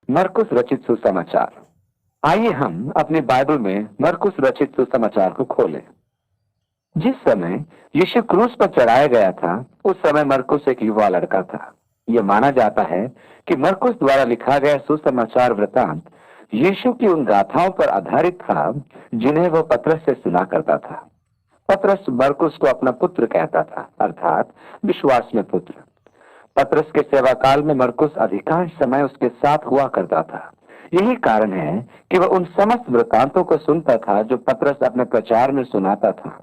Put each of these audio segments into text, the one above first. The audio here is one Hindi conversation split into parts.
मरकुस रचित सुसमाचार। आइए हम अपनी बाइबल में मरकुस रचित सुसमाचार को खोलें। जिस समय यीशु क्रूस पर चढ़ाया गया था, उस समय मरकुस एक युवा लड़का था। यह माना जाता है कि मरकुस द्वारा लिखा गया सुसमाचार वृतांत यीशु की उन गाथाओं पर आधारित था जिन्हें वह पतरस से सुना करता था। पतरस मरकुस को अपना पुत्र कहता था, अर्थात विश्वास में पुत्र। पतरस के सेवा काल में मरकुस अधिकांश समय उसके साथ हुआ करता था। यही कारण है कि वह उन समस्त वृतांतों को सुनता था जो पतरस अपने प्रचार में सुनाता था।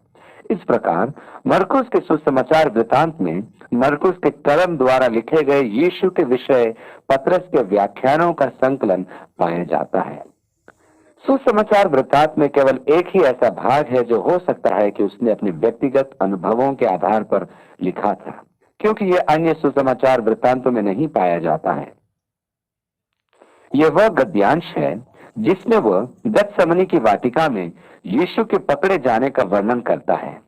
इस प्रकार मरकुस के सुसमाचार वृतांत में मरकुस के कलम द्वारा लिखे गए यीशु के विषय पतरस के व्याख्यानों का संकलन पाया जाता है। सुसमाचार वृतांत में केवल एक ही ऐसा भाग है जो हो सकता है कि उसने अपने व्यक्तिगत अनुभवों के आधार पर लिखा था, क्योंकि यह अन्य सुसमाचार वृत्तांतों में नहीं पाया जाता है। यह वह गद्यांश है जिसमें वह गत्समनी की वाटिका में यीशु के पकड़े जाने का वर्णन करता है।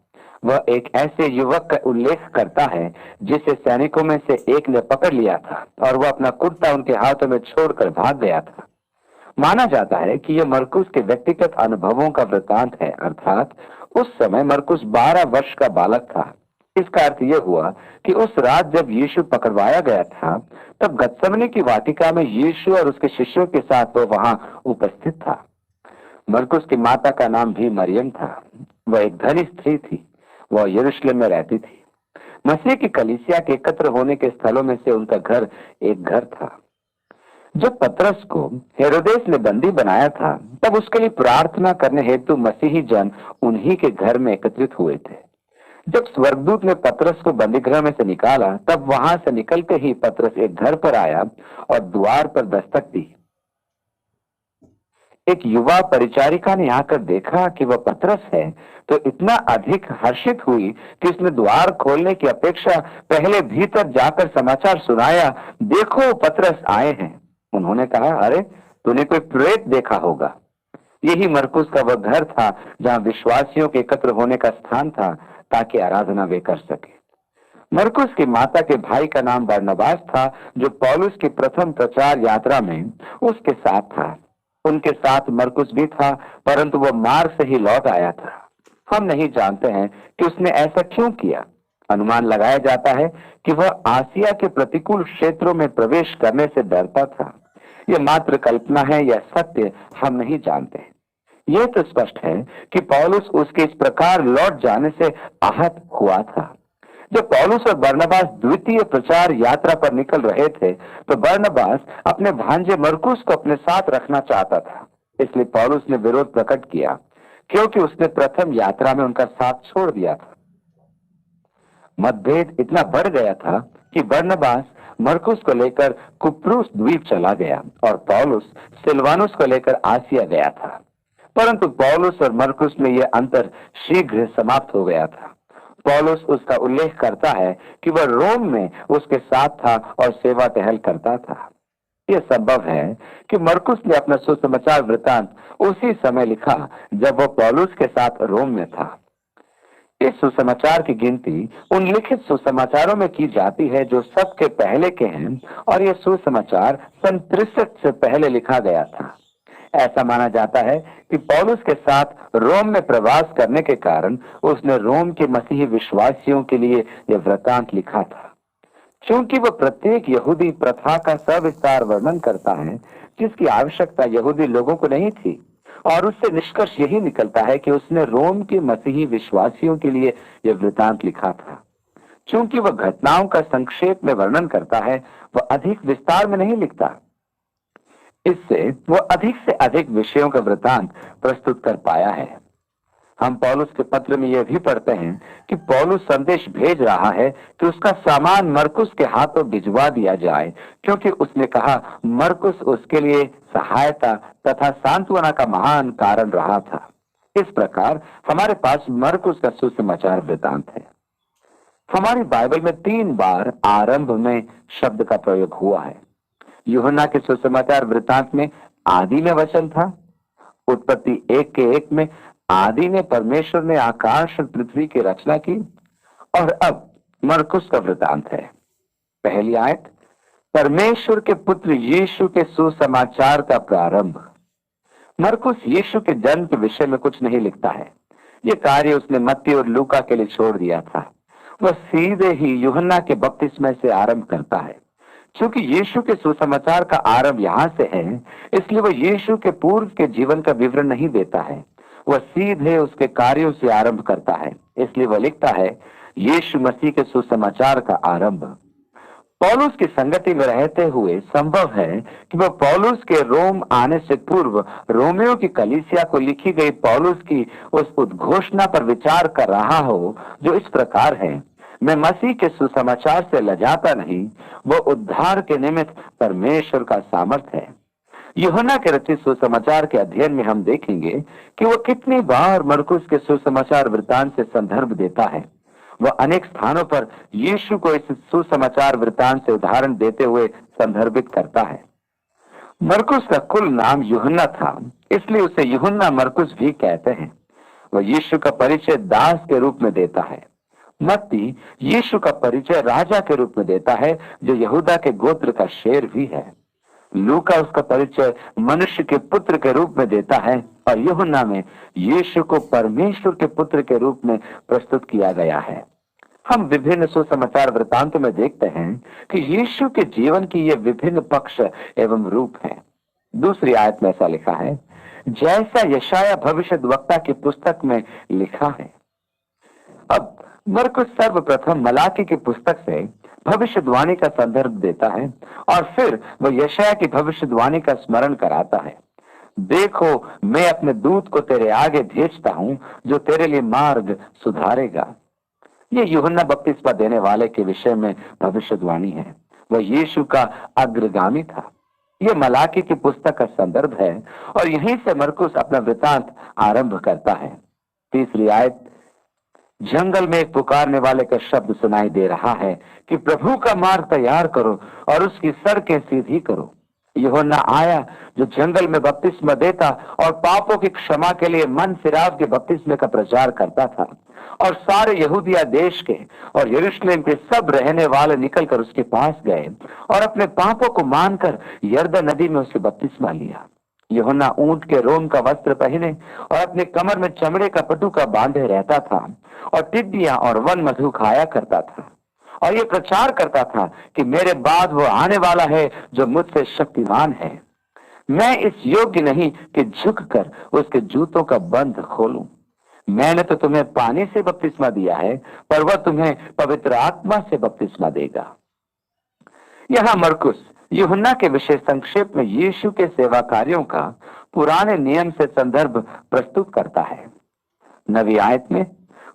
वह एक ऐसे युवक का उल्लेख करता है जिसे सैनिकों में से एक ने पकड़ लिया था और वह अपना कुर्ता उनके हाथों में छोड़कर भाग गया था। माना जाता है कि यह मरकुस के व्यक्तिगत अनुभवों का वृतांत है, अर्थात उस समय मरकुस 12 वर्ष का बालक था। इसका अर्थ यह हुआ कि उस रात जब यीशु पकड़वाया गया था, तब गत्समनी की वाटिका में यीशु और उसके शिष्यों के साथ वो वहां उपस्थित था। मरकुस की माता का नाम भी मरियम था। वह एक धनी स्त्री थी। वह यरूशलेम में रहती थी। मसीह की कलीसिया के एकत्र होने के स्थलों में से उनका घर एक घर था। जब पतरस को हेरोदेस ने बंदी बनाया था, तब उसके लिए प्रार्थना करने हेतु मसीही जन उन्हीं के घर में एकत्रित हुए थे। जब स्वर्गदूत ने पतरस को बंदीगृह में से निकाला, तब वहां से निकलते ही पतरस एक घर पर आया और द्वार पर दस्तक दी। एक युवा परिचारिका ने आकर देखा कि वह पतरस है, तो इतना अधिक हर्षित हुई कि उसने द्वार खोलने की अपेक्षा पहले भीतर जाकर समाचार सुनाया, देखो पतरस आए हैं। उन्होंने कहा, अरे तूने कोई प्रेत देखा होगा। यही मरकुस का वह घर था जहां विश्वासियों के एकत्र होने का स्थान था, ताकि आराधना वे कर सके। मरकुस की माता के भाई का नाम बरनबास था, जो पौलुस की प्रथम प्रचार यात्रा में उसके साथ था। उनके साथ मरकुस भी था, परंतु वह मार्ग से ही लौट आया था। हम नहीं जानते हैं कि उसने ऐसा क्यों किया। अनुमान लगाया जाता है कि वह आसिया के प्रतिकूल क्षेत्रों में प्रवेश करने से डरता था। यह मात्र कल्पना है या सत्य, हम नहीं जानते। यह तो स्पष्ट है कि पौलुस उसके इस प्रकार लौट जाने से आहत हुआ था। जब पौलुस और बरनबास द्वितीय प्रचार यात्रा पर निकल रहे थे, तो बरनबास अपने भांजे मरकुस को अपने साथ रखना चाहता था। इसलिए पौलुस ने विरोध प्रकट किया, क्योंकि उसने प्रथम यात्रा में उनका साथ छोड़ दिया था। मतभेद इतना बढ़ गया था कि बरनबास मरकुस को लेकर कुप्रुस द्वीप चला गया और पौलुस सिलवानुस को लेकर आसिया गया था। परंतु पौलुस और मरकुस में यह अंतर शीघ्र समाप्त हो गया था। पौलुस उसका उल्लेख करता है कि वह रोम में उसके साथ था और सेवा टहल करता था। यह संभव है कि मरकुस ने अपना सुसमाचार वृतांत उसी समय लिखा जब वह पौलुस के साथ रोम में था। इस सुसमाचार की गिनती उन लिखित सुसमाचारों में की जाती है जो सबके पहले के हैं, और यह सुसमाचार सन 63 से पहले लिखा गया था। ऐसा माना जाता है कि पौलुस के साथ रोम में प्रवास करने के कारण उसने रोम के मसीही विश्वासियों के लिए यह वृतांत लिखा था। क्योंकि वह प्रत्येक यहूदी प्रथा का सविस्तार वर्णन करता है, जिसकी आवश्यकता यहूदी लोगों को नहीं थी, और उससे निष्कर्ष यही निकलता है कि उसने रोम के मसीही विश्वासियों के लिए यह वृतांत लिखा था। क्योंकि वह घटनाओं का संक्षेप में वर्णन करता है, वह अधिक विस्तार में नहीं लिखता। इससे वह अधिक से अधिक विषयों का वृतांत प्रस्तुत कर पाया है। हम पौलुस के पत्र में यह भी पढ़ते हैं कि पौलुस संदेश भेज रहा है कि उसका सामान मरकुस के हाथों भिजवा दिया जाए, क्योंकि उसने कहा मरकुस उसके लिए सहायता तथा सांत्वना का महान कारण रहा था। इस प्रकार हमारे पास मरकुस का सुसमाचार वृतांत है। हमारी बाइबल में 3 बार आरंभ में शब्द का प्रयोग हुआ है। यूहन्ना के सुसमाचार वृतांत में आदि में वचन था। उत्पत्ति 1:1 में आदि में परमेश्वर ने आकाश और पृथ्वी की रचना की। और अब मरकुस का वृतांत है। पहली आयत, परमेश्वर के पुत्र यीशु के सुसमाचार का प्रारंभ। मरकुस यीशु के जन्म के विषय में कुछ नहीं लिखता है। ये कार्य उसने मत्ती और लूका के लिए छोड़ दिया था। वह सीधे ही यूहन्ना के बपतिस्मे से आरंभ करता है। क्योंकि यीशु के सुसमाचार का आरंभ यहाँ से है, इसलिए वह यीशु के पूर्व के जीवन का विवरण नहीं देता है। वह सीधे उसके कार्यों से आरंभ करता है। इसलिए वह लिखता है, यीशु मसीह के सुसमाचार का आरंभ। पौलुस की संगति में रहते हुए संभव है कि वह पौलुस के रोम आने से पूर्व रोमियो की कलीसिया को लिखी गई पौलुस की उस उद्घोषणा पर विचार कर रहा हो, जो इस प्रकार है, मैं मसीह के सुसमाचार से लजाता नहीं, वह उद्धार के निमित्त परमेश्वर का सामर्थ है। यूहन्ना के रचित सुसमाचार के अध्ययन में हम देखेंगे कि वह कितनी बार मरकुस के सुसमाचार वृत्तांत से संदर्भ देता है। वह अनेक स्थानों पर यीशु को इस सुसमाचार वृत्तांत से उदाहरण देते हुए संदर्भित करता है। मरकुस का कुल नाम यूहन्ना था, इसलिए उसे यूहन्ना मरकुस भी कहते हैं। वह यीशु का परिचय दास के रूप में देता है। मत्ती यीशु का परिचय राजा के रूप में देता है, जो यहूदा के गोत्र का शेर भी है। लूका उसका परिचय मनुष्य के पुत्र के रूप में देता है और यूहन्ना में यीशु को परमेश्वर के पुत्र के रूप में प्रस्तुत किया गया है। हम विभिन्न सुसमाचार वृत्तांतों में देखते हैं कि यीशु के जीवन की ये विभिन्न पक्ष एवं रूप हैं। दूसरी आयत में ऐसा लिखा है, जैसा यशाया भविष्यद्वक्ता की पुस्तक में लिखा है। अब मरकुस सर्वप्रथम मलाकी की पुस्तक से भविष्यवाणी का संदर्भ देता है और फिर वह यशाया की भविष्यवाणी का स्मरण कराता है। देखो, मैं अपने दूत को तेरे आगे भेजता हूं, जो तेरे लिए मार्ग सुधारेगा। ये यूहन्ना बपतिस्मा देने वाले के विषय में भविष्यवाणी है। वह यीशु का अग्रगामी था। यह मलाकी की पुस्तक का संदर्भ है और यहीं से मरकुस अपना वृतांत आरंभ करता है। तीसरी आयत, जंगल में एक पुकारने वाले का शब्द सुनाई दे रहा है कि प्रभु का मार्ग तैयार करो और उसकी सड़कें सीधी करो। यूहन्ना आया जो जंगल में बपतिस्मा देता और पापों की क्षमा के लिए मन फिराव के बपतिस्मे का प्रचार करता था। और सारे यहूदिया देश के और यरूशलेम के सब रहने वाले निकलकर उसके पास गए और अपने पापों को मानकर यरदन नदी में उससे बपतिस्मा लिया। यूहन्ना ऊंट के रोम का वस्त्र पहने और अपने कमर में चमड़े का पटुका बांधे रहता था और टिड्डियां और वन मधु खाया करता था और ये प्रचार करता था कि मेरे बाद वो आने वाला है जो मुझसे शक्तिमान है। मैं इस योग्य नहीं कि झुककर उसके जूतों का बंध खोलूं। मैंने तो तुम्हें पानी से बपतिस्मा दिया है, पर वह तुम्हें पवित्र आत्मा से बपतिस्मा देगा। यहाँ मरकुस यूहन्ना के विषय संक्षेप में यीशु के सेवा कार्यों का पुराने नियम से संदर्भ प्रस्तुत करता है। नवी आयत में,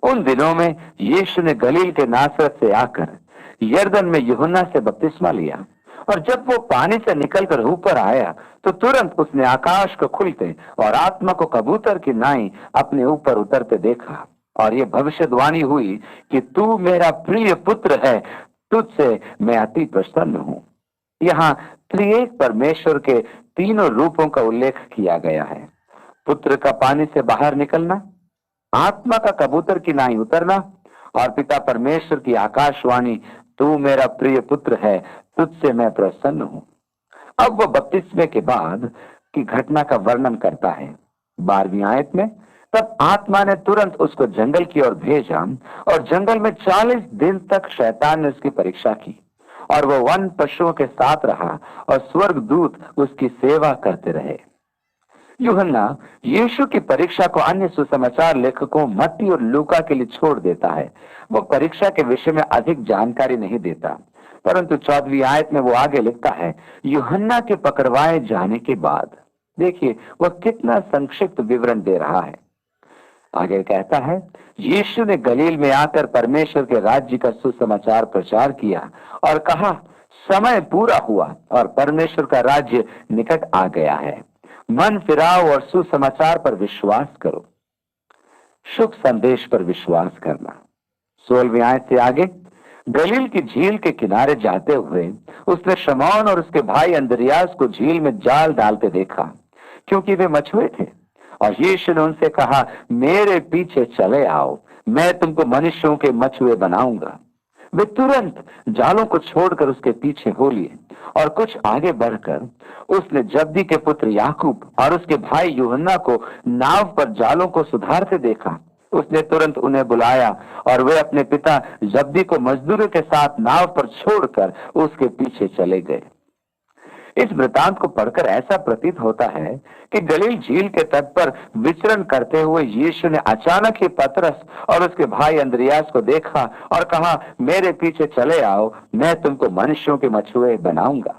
उन दिनों में यीशु ने गलील के नासरत से आकर यरदन में यूहन्ना से बपतिस्मा लिया और जब वो पानी से निकलकर ऊपर आया तो तुरंत उसने आकाश को खुलते और आत्मा को कबूतर की नाई अपने ऊपर उतरते देखा और ये भविष्यवाणी हुई कि तू मेरा प्रिय पुत्र है, तुझसे मैं अति प्रसन्न हूं। यहाँ त्रिएक परमेश्वर के तीनों रूपों का उल्लेख किया गया है। पुत्र का पानी से बाहर निकलना, आत्मा का कबूतर की नाई उतरना और पिता परमेश्वर की आकाशवाणी, तू मेरा प्रिय पुत्र है, तुझसे मैं प्रसन्न हूं। अब वह बपतिस्मे के बाद की घटना का वर्णन करता है। 12वीं आयत में, तब आत्मा ने तुरंत उसको जंगल की ओर भेजा और जंगल में 40 दिन तक शैतान ने उसकी परीक्षा की और वह वन पशुओं के साथ रहा और स्वर्गदूत उसकी सेवा करते रहे। यूहन्ना यीशु की परीक्षा को अन्य सुसमाचार लेखकों मत्ती और लूका के लिए छोड़ देता है। वो परीक्षा के विषय में अधिक जानकारी नहीं देता, परंतु 14वीं आयत में वो आगे लिखता है, यूहन्ना के पकड़वाए जाने के बाद। देखिए वह कितना संक्षिप्त विवरण दे रहा है। आगे कहता है, यीशु ने गलील में आकर परमेश्वर के राज्य का सुसमाचार प्रचार किया और कहा, समय पूरा हुआ और परमेश्वर का राज्य निकट आ गया है। मन फिराओ और सुसमाचार पर विश्वास करो। शुभ संदेश पर विश्वास करना। 16वीं आयत से आगे, गलील की झील के किनारे जाते हुए उसने शमौन और उसके भाई अंद्रियास को झील में जाल डालते देखा, क्योंकि वे मछुए थे। और यीशु ने उनसे कहा, मेरे पीछे चले आओ, मैं तुमको मनुष्यों के मछुए बनाऊंगा। वे तुरंत जालों को छोड़कर उसके पीछे हो लिए और कुछ आगे बढ़कर उसने जब्दी के पुत्र याकूब और उसके भाई यूहन्ना को नाव पर जालों को सुधारते देखा। उसने तुरंत उन्हें बुलाया और वे अपने पिता जब्दी को मजदूरों के साथ नाव पर छोड़कर उसके पीछे चले गए। इस वृतांत को पढ़कर ऐसा प्रतीत होता है कि गलील झील के तट पर विचरण करते हुए यीशु ने अचानक ही पतरस और उसके भाई अंद्रियास को देखा और कहा, मेरे पीछे चले आओ, मैं तुमको मनुष्यों के मछुए बनाऊंगा।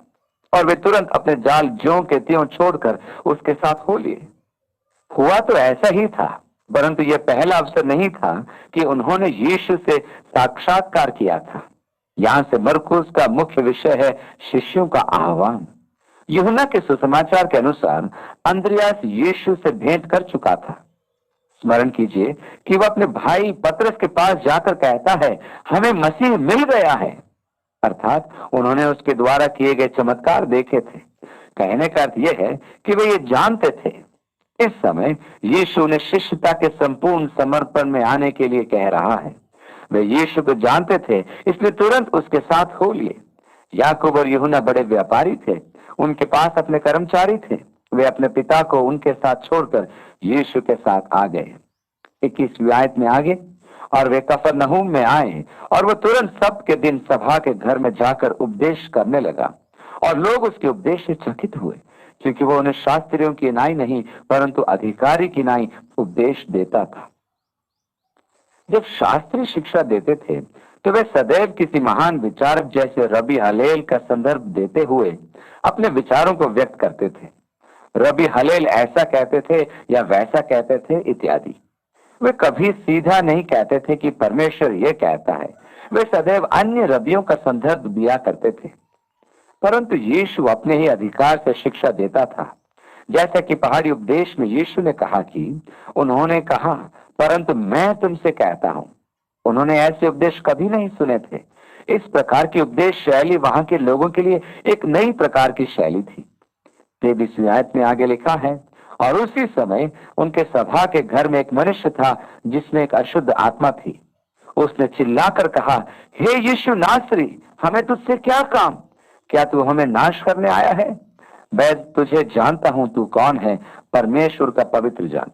और वे तुरंत अपने जाल ज्यों के त्यों छोड़कर उसके साथ हो लिए। हुआ तो ऐसा ही था, परंतु यह पहला अवसर नहीं था कि उन्होंने यीशु से साक्षात्कार किया था। यहां से मरकुस का मुख्य विषय है शिष्यों का आह्वान। यूहन्ना के सुसमाचार के अनुसार अंद्रियास यीशु से भेंट कर चुका था। स्मरण कीजिए कि वह अपने भाई पतरस के पास जाकर कहता है, हमें मसीह मिल गया है, अर्थात उन्होंने उसके द्वारा किए गए चमत्कार देखे थे। कहने का अर्थ यह है कि वे ये जानते थे। इस समय यीशु ने शिष्यता के संपूर्ण समर्पण में आने के लिए कह रहा है। वे यीशु को जानते थे, इसलिए तुरंत उसके साथ हो लिए। याकूब और यूहन्ना बड़े व्यापारी थे, उनके पास अपने कर्मचारी थे। वे अपने पिता को उनके साथ छोड़कर यीशु के साथ आ गए। 21वीं आयत में आगे, और वे कफरनहूम में आए और वो तुरंत सबके दिन सभा के घर में जाकर उपदेश करने लगा। और लोग उसके उपदेश से चकित हुए, क्योंकि वो उन्हें शास्त्रियों की नाई नहीं परंतु अधिकारी की नाई उपदेश देता था। जब शास्त्री शिक्षा देते थे तो वे सदैव किसी महान विचारक जैसे रबी हलेल का संदर्भ देते हुए अपने विचारों को व्यक्त करते थे। रबी हलेल ऐसा कहते थे या वैसा कहते थे इत्यादि। वे कभी सीधा नहीं कहते थे कि परमेश्वर ये कहता है। वे सदैव अन्य रबियों का संदर्भ दिया करते थे। परंतु यीशु अपने ही अधिकार से शिक्षा देता था। जैसा कि पहाड़ी उपदेश में यीशु ने कहा कि उन्होंने कहा, परंतु मैं तुमसे कहता हूं। उन्होंने ऐसे उपदेश कभी नहीं सुने थे। इस प्रकार की उपदेश शैली वहां के लोगों के लिए एक नई प्रकार की शैली थी। 23वीं आयत में आगे लिखा है, और उसी समय उनके सभा के घर में एक मनुष्य था जिसमें एक अशुद्ध आत्मा थी। उसने चिल्लाकर कहा, हे यीशु नासरी, हमें तुझसे क्या काम? क्या तू हमें नाश करने आया है? मैं तुझे जानता हूं, तू कौन है, परमेश्वर का पवित्र जन।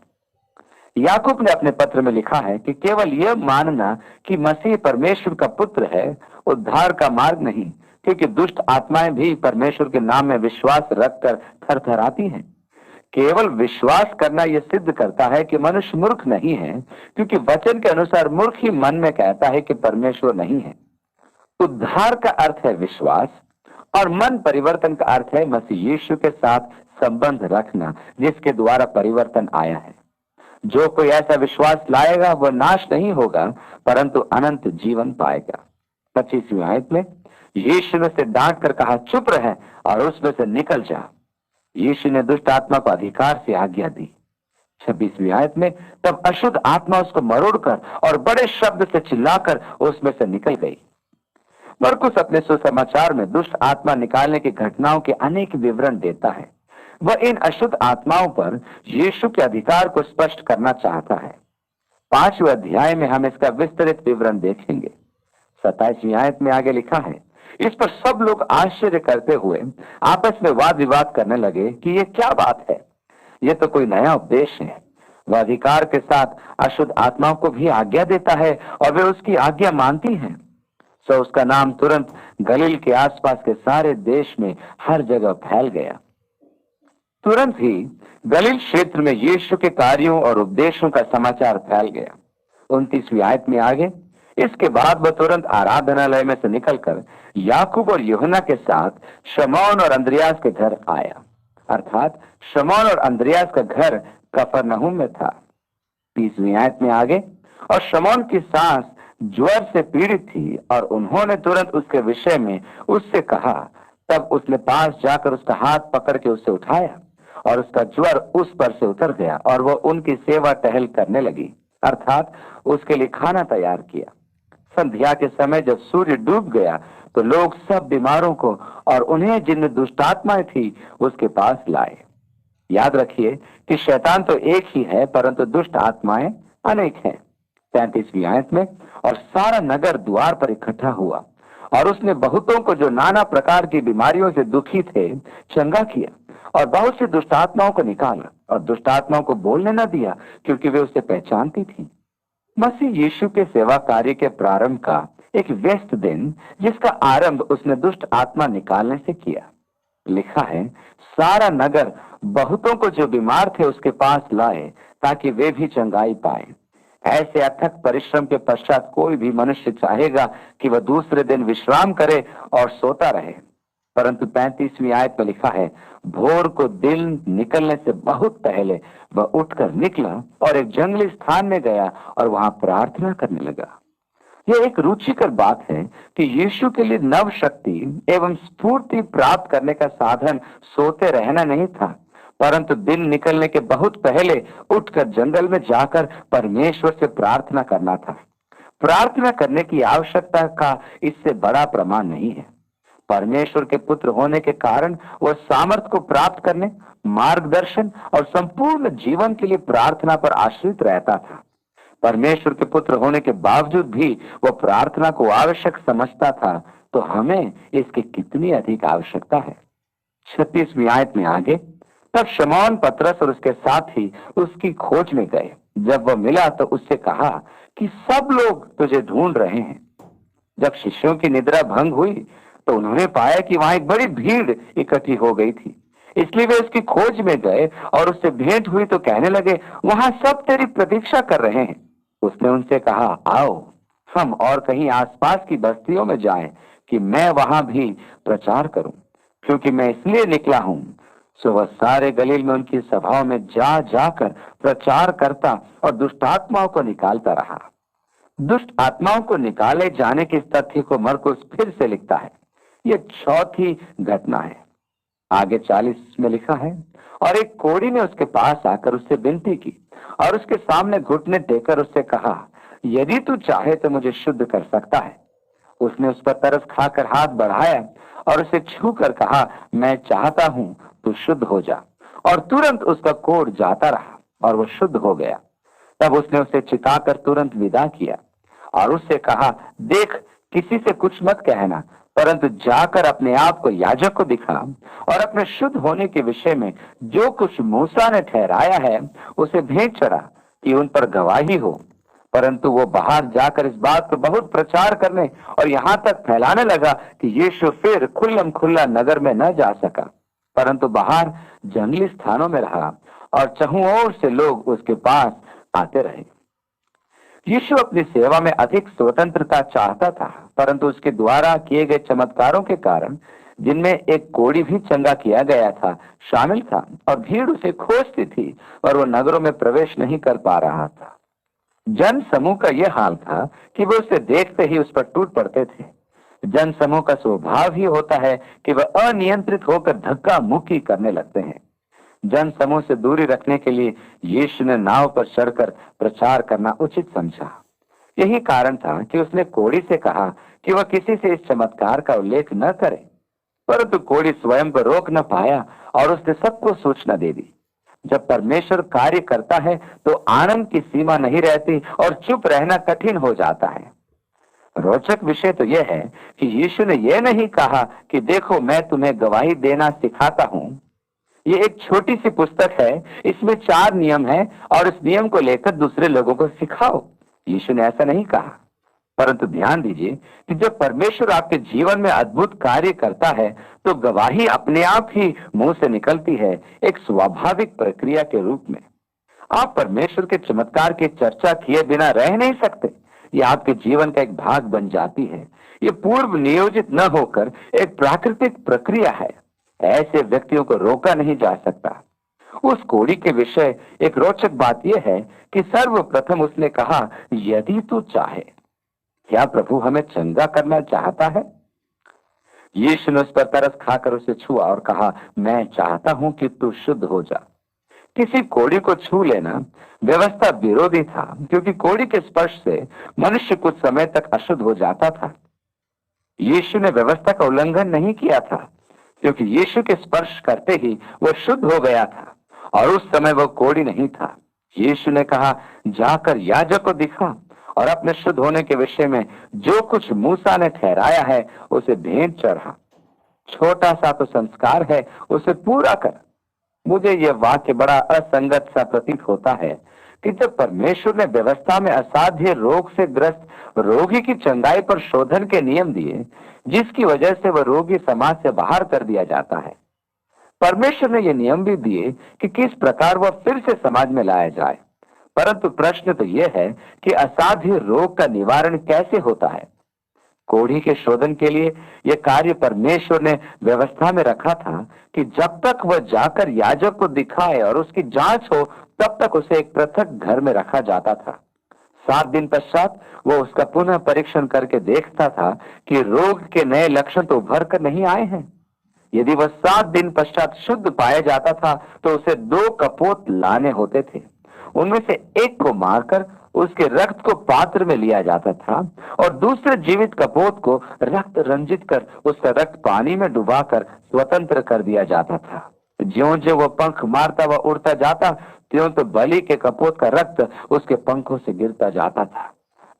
याकूब ने अपने पत्र में लिखा है कि केवल यह मानना कि मसीह परमेश्वर का पुत्र है उद्धार का मार्ग नहीं, क्योंकि दुष्ट आत्माएं भी परमेश्वर के नाम में विश्वास रखकर थरथराती हैं। केवल विश्वास करना यह सिद्ध करता है कि मनुष्य मूर्ख नहीं है, क्योंकि वचन के अनुसार मूर्ख ही मन में कहता है कि परमेश्वर नहीं है। उद्धार का अर्थ है विश्वास और मन परिवर्तन का अर्थ है मसीह यीशु के साथ संबंध रखना, जिसके द्वारा परिवर्तन आया है। जो कोई ऐसा विश्वास लाएगा वह नाश नहीं होगा परंतु अनंत जीवन पाएगा। 25वीं आयत में यीशु ने उसे डांट कर कहा, चुप रह और उसमें से निकल जा। यीशु ने दुष्ट आत्मा को अधिकार से आज्ञा दी। 26वीं आयत में तब अशुद्ध आत्मा उसको मरोड़कर और बड़े शब्द से चिल्लाकर उसमें से निकल गई। मरकुस अपने सुसमाचार में दुष्ट आत्मा निकालने की घटनाओं के अनेक विवरण देता है। वह इन अशुद्ध आत्माओं पर यीशु के अधिकार को स्पष्ट करना चाहता है। 5वें अध्याय में हम इसका विस्तृत विवरण देखेंगे। 27वीं आयत में आगे लिखा है, इस पर सब लोग आश्चर्य करते हुए आपस में वाद विवाद करने लगे कि यह क्या बात है, यह तो कोई नया उपदेश है। वह अधिकार के साथ अशुद्ध आत्माओं को भी आज्ञा देता है और वे उसकी आज्ञा मानती हैं। सो उसका नाम तुरंत गलील के आसपास के सारे देश में हर जगह फैल गया। तुरंत ही गलील क्षेत्र में यीशु के कार्यों और उपदेशों का समाचार फैल गया। 29वीं आयत में आगे, इसके बाद वह तुरंत आराधनालय में से निकलकर याकूब और यूहन्ना के साथ शमौन और अंद्रियास के घर आया। अर्थात शमौन और अंद्रियास का घर कफरनहूम में था। 30वीं आयत में आगे, और शमौन की सास ज्वर से पीड़ित थी और उन्होंने तुरंत उसके विषय में उससे कहा। तब उसने पास जाकर उसका हाथ पकड़ के उसे उठाया और उसका ज्वर उस पर से उतर गया और वह उनकी सेवा टहल करने लगी, अर्थात उसके लिए खाना तैयार किया। संध्या के समय जब सूर्य डूब गया तो लोग सब बीमारों को और उन्हें जिनमें दुष्टात्माएं थी उसके पास लाए। याद रखिए कि शैतान तो एक ही है परंतु दुष्ट आत्माएं अनेक हैं। 35वीं आयत में, और सारा नगर द्वार पर इकट्ठा हुआ और उसने बहुतों को जो नाना प्रकार की बीमारियों से दुखी थे चंगा किया, और बहुत सी दुष्ट आत्माओं को निकाला और दुष्ट आत्माओं को बोलने न दिया, क्योंकि वे उसे पहचानती थी। मसीह यीशु के सेवा कार्य के प्रारंभ का एक व्यस्त दिन, जिसका आरंभ उसने दुष्ट आत्मा निकालने से किया। लिखा है, सारा नगर बहुतों को जो बीमार थे उसके पास लाए ताकि वे भी चंगाई पाए। ऐसे अथक परिश्रम के पश्चात कोई भी मनुष्य चाहेगा कि वह दूसरे दिन विश्राम करे और सोता रहे, परंतु 35वीं आयत में लिखा है, भोर को दिन निकलने से बहुत पहले वह उठकर निकला और एक जंगली स्थान में गया और वहां प्रार्थना करने लगा। यह एक रुचिकर बात है कि यीशु के लिए नव शक्ति एवं स्फूर्ति प्राप्त करने का साधन सोते रहना नहीं था, परंतु दिन निकलने के बहुत पहले उठकर जंगल में जाकर परमेश्वर से प्रार्थना करना था। प्रार्थना करने की आवश्यकता का इससे बड़ा प्रमाण नहीं है। परमेश्वर के पुत्र होने के कारण वह सामर्थ को प्राप्त करने, मार्गदर्शन और संपूर्ण जीवन के लिए प्रार्थना पर आश्रित रहता था। परमेश्वर के पुत्र होने के बावजूद भी वह प्रार्थना को आवश्यक समझता था, तो हमें इसकी कितनी अधिक आवश्यकता है। 36वीं आयत में आगे, तब शमौन पतरस और उसके साथी उसकी खोज में गए। जब वह मिला तो उससे कहा कि सब लोग तुझे ढूंढ रहे हैं। जब शिष्यों की निद्रा भंग हुई तो उन्होंने पाया कि वहां एक बड़ी भीड़ इकट्ठी हो गई थी, इसलिए वे उसकी खोज में गए और उससे भेंट हुई तो कहने लगे, वहां सब तेरी प्रतीक्षा कर रहे हैं। उसने उनसे कहा, आओ हम और कहीं आसपास की बस्तियों में जाएं कि मैं वहां भी प्रचार करूं, क्योंकि मैं इसलिए निकला हूं। सो वह सारे गलील में उनकी सभाओं में जा जाकर प्रचार करता और दुष्टात्माओं को निकालता रहा। दुष्ट आत्माओं को निकाले जाने के इस तथ्य को मरकुस फिर से लिखता है। यह चौथी घटना है। आगे 40 में लिखा है, और एक कोढ़ी ने उसके पास आकर उससे विनती की और उसके सामने घुटने टेकर उससे कहा, यदि तू चाहे तो मुझे शुद्ध कर सकता है। उसने उस पर तरस खाकर हाथ बढ़ाया और उसे छू कर कहा, मैं चाहता हूं तू शुद्ध हो जा। और तुरंत उसका कोढ़ जाता रहा और वह शुद्ध हो गया। तब उसने उसे चिताकर तुरंत विदा किया और उससे कहा, देख, किसी से कुछ मत कहना, परंतु जाकर अपने आप को याजक को दिखा और अपने शुद्ध होने के विषय में जो कुछ मूसा ने ठहराया है उसे भेंट चढ़ा कि उन पर गवाही हो। परंतु वो बाहर जाकर इस बात को बहुत प्रचार करने और यहाँ तक फैलाने लगा कि यीशु फिर खुल्लम खुल्ला नगर में न जा सका, परंतु बाहर जंगली स्थानों में रहा और चहुं ओर से लोग उसके पास आते रहे। यीशु अपनी सेवा में अधिक स्वतंत्रता चाहता था, परंतु उसके द्वारा किए गए चमत्कारों के कारण, जिनमें एक कोढ़ी भी चंगा किया गया था, शामिल था और भीड़ उसे खोजती थी और वो नगरों में प्रवेश नहीं कर पा रहा था। जन समूह का यह हाल था कि वे उसे देखते ही उस पर टूट पड़ते थे। जन समूह का स्वभाव ही होता है कि वह अनियंत्रित होकर धक्का मुक्की करने लगते हैं। जन समूह से दूरी रखने के लिए यीशु ने नाव पर चढ़कर प्रचार करना उचित समझा। यही कारण था कि उसने कोढ़ी से कहा कि वह किसी से इस चमत्कार का उल्लेख न करे, परंतु कोढ़ी स्वयं को रोक न पाया और उसने सबको सूचना दे दी। जब परमेश्वर कार्य करता है तो आनंद की सीमा नहीं रहती और चुप रहना कठिन हो जाता है। रोचक विषय तो यह है कि यीशु ने यह नहीं कहा कि देखो मैं तुम्हें गवाही देना सिखाता हूं। ये एक छोटी सी पुस्तक है, इसमें 4 नियम हैं और इस नियम को लेकर दूसरे लोगों को सिखाओ। यीशु ने ऐसा नहीं कहा, परंतु ध्यान दीजिए कि जब परमेश्वर आपके जीवन में अद्भुत कार्य करता है तो गवाही अपने आप ही मुंह से निकलती है, एक स्वाभाविक प्रक्रिया के रूप में। आप परमेश्वर के चमत्कार की चर्चा किए बिना रह नहीं सकते। यह आपके जीवन का एक भाग बन जाती है। ये पूर्व नियोजित न होकर एक प्राकृतिक प्रक्रिया है। ऐसे व्यक्तियों को रोका नहीं जा सकता। उस कोढ़ी के विषय एक रोचक बात यह है कि सर्वप्रथम उसने कहा, यदि तू चाहे। क्या प्रभु हमें चंगा करना चाहता है? यीशु ने उस पर तरस खाकर उसे छुआ और कहा, मैं चाहता हूं कि तू शुद्ध हो जा। किसी कोढ़ी को छू लेना व्यवस्था विरोधी था, क्योंकि कोढ़ी के स्पर्श से मनुष्य कुछ समय तक अशुद्ध हो जाता था। यीशु ने व्यवस्था का उल्लंघन नहीं किया था, क्योंकि यीशु के स्पर्श करते ही वह शुद्ध हो गया था और उस समय वह कोढ़ी नहीं था। यीशु ने कहा, जाकर याजक को दिखा और अपने शुद्ध होने के विषय में जो कुछ मूसा ने ठहराया है उसे भेंट चढ़ा। छोटा सा तो संस्कार है, उसे पूरा कर। मुझे यह वाक्य बड़ा असंगत सा प्रतीत होता है कि जब परमेश्वर ने व्यवस्था में असाध्य रोग से ग्रस्त रोगी की चंगाई पर शोधन के नियम दिए, जिसकी वजह से वह रोगी समाज से बाहर कर दिया जाता है, परमेश्वर ने यह नियम भी दिए कि किस प्रकार वह फिर से समाज में लाया जाए। परंतु प्रश्न तो यह है कि असाध्य रोग का निवारण कैसे होता है। कोढ़ी के शोधन के लिए यह कार्य परमेश्वर ने व्यवस्था में रखा था कि जब तक वह जाकर याजक को दिखाए और उसकी जांच हो, तब तक उसे एक पृथक घर में रखा जाता था। 7 दिन पश्चात वो उसका पुनः परीक्षण करके देखता था कि रोग के नए लक्षण तो उभर कर नहीं आए हैं। यदि वह 7 दिन पश्चात शुद्ध पाया जाता था तो उसे 2 कपोत लाने होते थे। उनमें से एक को मारकर उसके रक्त को पात्र में लिया जाता था और दूसरे जीवित कपोत को रक्त रंजित कर उसका रक्त पानी में डुबाकर स्वतंत्र कर दिया जाता था। ज्यों ज्यों वह पंख मारता व उड़ता जाता, त्यों तो बलि के कपोत का रक्त उसके पंखों से गिरता जाता था।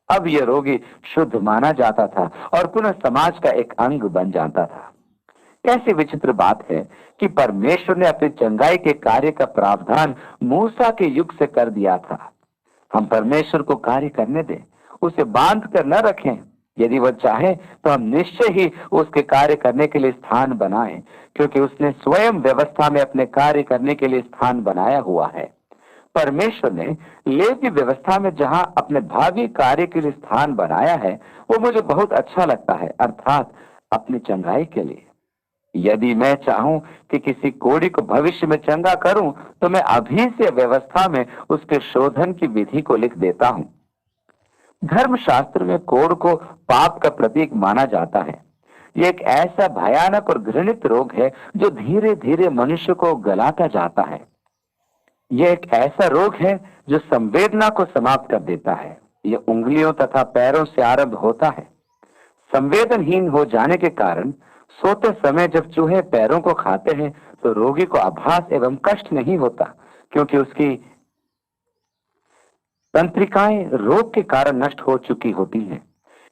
अब यह रोगी शुद्ध माना जाता था और पुनः समाज का एक अंग बन जाता था। कैसी विचित्र बात है कि परमेश्वर ने अपनी चंगाई के कार्य का प्रावधान मूसा के युग से कर दिया था। हम परमेश्वर को कार्य करने दें, उसे बांध कर न रखें। यदि वह चाहे तो हम निश्चय ही उसके कार्य करने के लिए स्थान बनाएं, क्योंकि उसने स्वयं व्यवस्था में अपने कार्य करने के लिए स्थान बनाया हुआ है। परमेश्वर ने लेवी व्यवस्था में जहां अपने भावी कार्य के लिए स्थान बनाया है, वो मुझे बहुत अच्छा लगता है, अर्थात अपनी चंगाई के लिए। यदि मैं चाहूं कि किसी कोढ़ी को भविष्य में चंगा करूं, तो मैं अभी से व्यवस्था में उसके शोधन की विधि को लिख देता हूं। धर्मशास्त्र में कोढ़ को पाप का प्रतीक माना जाता है। यह एक ऐसा भयानक और घृणित रोग है जो धीरे धीरे मनुष्य को गलाता जाता है। यह एक ऐसा रोग है जो संवेदना को समाप्त कर देता है। यह उंगलियों तथा पैरों से आरंभ होता है। संवेदनहीन हो जाने के कारण सोते समय जब चूहे पैरों को खाते हैं तो रोगी को आभास एवं कष्ट नहीं होता, क्योंकि उसकी तंत्रिकाएं रोग के कारण नष्ट हो चुकी होती हैं।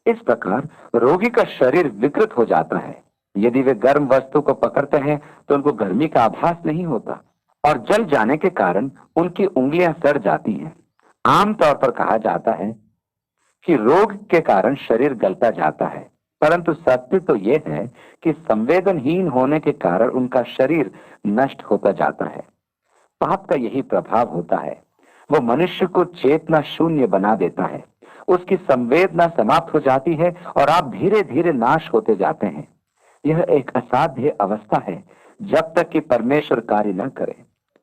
इस प्रकार रोगी का शरीर विकृत हो जाता है। यदि वे गर्म वस्तु को पकड़ते हैं तो उनको गर्मी का आभास नहीं होता और जल जाने के कारण उनकी उंगलियां सड़ जाती हैं। आमतौर पर कहा जाता है कि रोग के कारण शरीर गलता जाता है, परंतु सत्य तो यह है कि संवेदनहीन होने के कारण उनका शरीर नष्ट होता जाता है। पाप का यही प्रभाव होता है, वो मनुष्य को चेतना शून्य बना देता है। उसकी संवेदना समाप्त हो जाती है और आप धीरे धीरे नाश होते जाते हैं। यह एक असाध्य अवस्था है जब तक कि परमेश्वर कार्य न करे।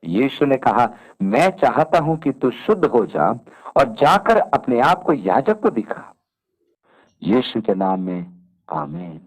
यीशु ने कहा, मैं चाहता हूं कि तू शुद्ध हो जा और जाकर अपने आप को याजक को दिखा। यीशु के नाम में आमीन।